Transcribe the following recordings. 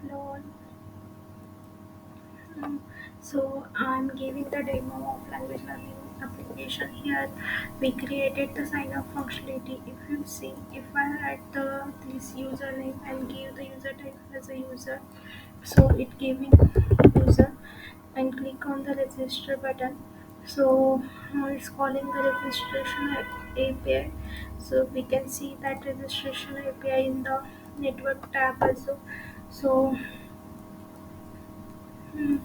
Hello. Mm, So I'm giving the demo of language learning application here. We created the sign up functionality. If you see, if I add this username and give the user type as a user, so it giving user and click on the register button. So it's calling the registration API. So we can see that registration API in the network tab also. So mm,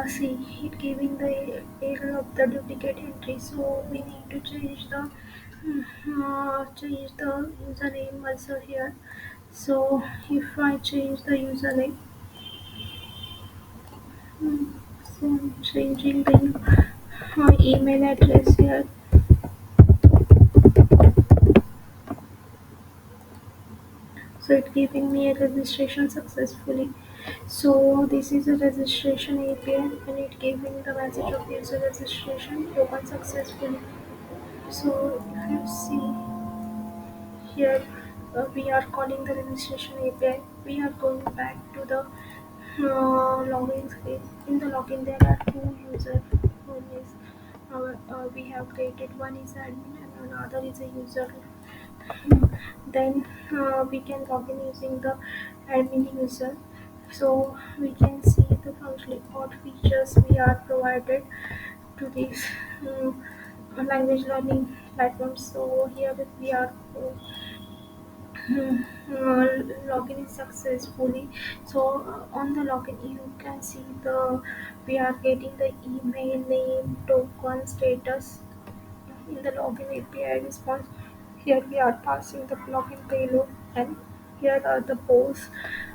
see, it giving the error of the duplicate entry, so we need to change the username also here. So if I change the username, mm, so I'm changing the email address here. So it giving me a registration successfully. So this is a registration API and it giving the message of user registration open successfully. So if you see here, we are calling the registration API. We are going back to the login screen. In the login, there are two users. One is we have created. One is admin and another is a user. Then we can log in using the admin user. So we can see the functionally what features we are provided to this language learning platform. So here we are login is successfully. So on the login you can see the we are getting the email name token status in the login API response. Here we are passing the login payload and here are the post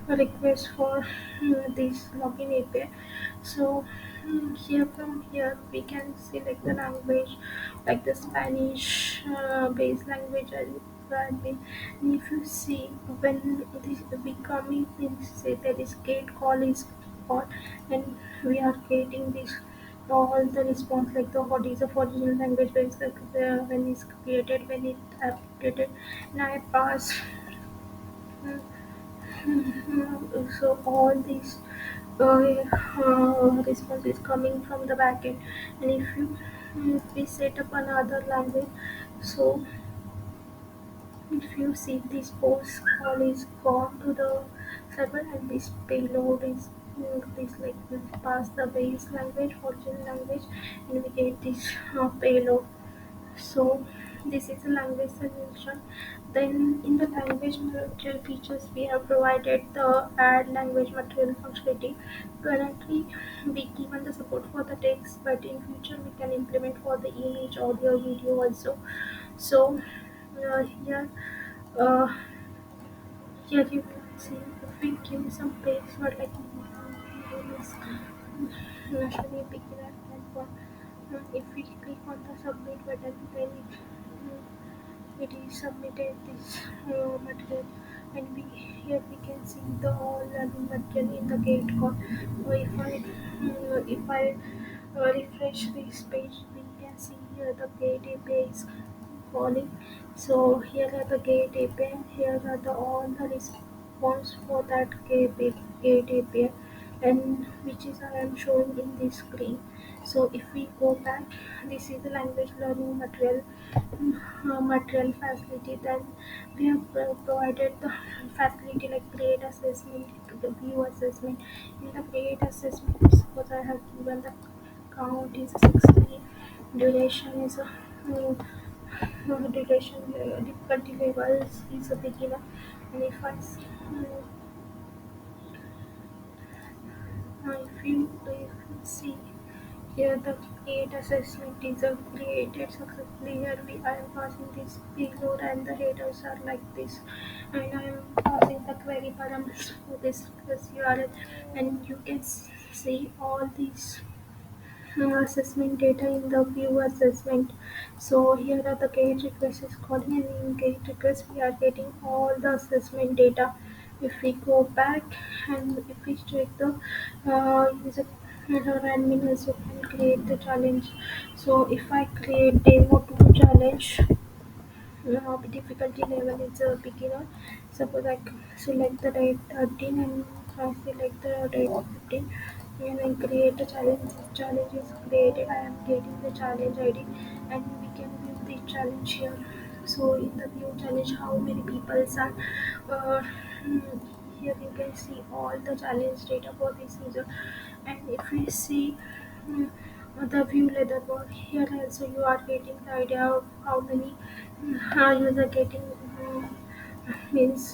requests for this login API. So here from here we can select the language like the Spanish based language and admin. And if you see when this becoming say that is gate call is called and we are getting this all the response like the what is the original language when when it's created when it updated and I pass so all these response is coming from the backend and if we set up another language so if you see this post call is gone to the server and this payload is this like we pass the base language original language and we get this payload. So this is a language solution. Then in the language material features we have provided the add language material functionality. Currently we given the support for the text but in future we can implement for the image, audio, video also. So here uh, here you can see if we give some password like name is Nashani beginner and one. If we click on the submit button, then it is submitted this material, and we here we can see the all learning material in the gate code. So if I refresh this page, we can see here the gate API is calling. So here are the gate API. Here are the all the response for that gate API, and which is I am showing in this screen. So if we go back, this is the language learning material facility. Then we have provided the facility like grade assessment, the view assessment. In the grade assessment, suppose I have given the count is 60, duration is a duration difficulty levels is a beginner, and if you see here the create assessment is created successfully. Here I am passing this payload and the headers are like this, and I am passing the query parameters for this URL, and you can see all these assessment data in the view assessment. So here are the gate request is calling, and in gate request we are getting all the assessment data. If we go back and if we check the user admin also can create the challenge. So if I create demo 2 challenge, difficulty level is a beginner. Suppose I select the date 13 and I select the date 15 and I create a challenge. Challenge is created. I am getting the challenge ID and we can view the challenge here. So in the view challenge, how many people are uh, hmm, here you can see all the challenge data for this user. And if we see mm, the view leaderboard here also, you are getting the idea of how many users are getting means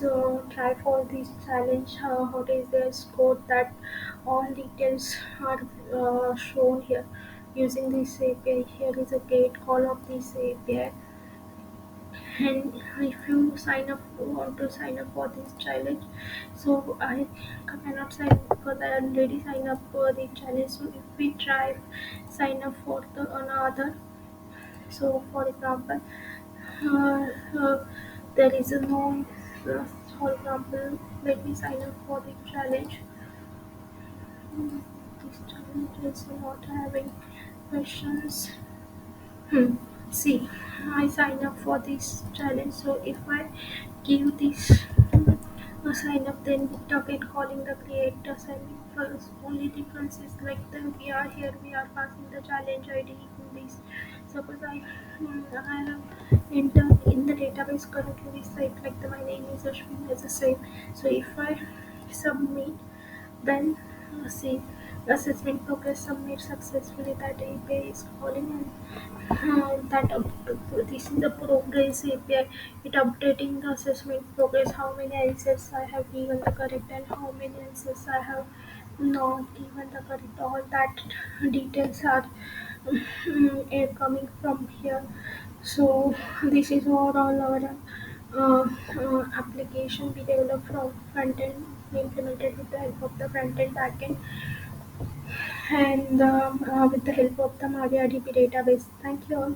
try for this challenge, what is their score, that all details are shown here using this API. Here is a gate call of this API. And if you sign up, want to sign up for this challenge, so I cannot sign up because I already signed up for the challenge. So if we try sign up for the another, so for example, uh, uh, there is a no uh, for example, let me sign up for the challenge. This challenge is not having questions. See, I sign up for this challenge. So if I give this sign up, then it again calling the create assignment. First, only difference is like the we are here, we are passing the challenge ID in this. Suppose I have entered in the database currently this site like my name is Ashwin as the same. So if I submit, then see assessment progress submit successfully, that API is calling. And this is the progress API. It updating the assessment progress, how many answers I have given the correct and how many answers I have not given the correct. All that details are coming from here. So this is overall our application we developed from front end, implemented with the help of the front end, back end, and with the help of the MariaDB database. Thank you all.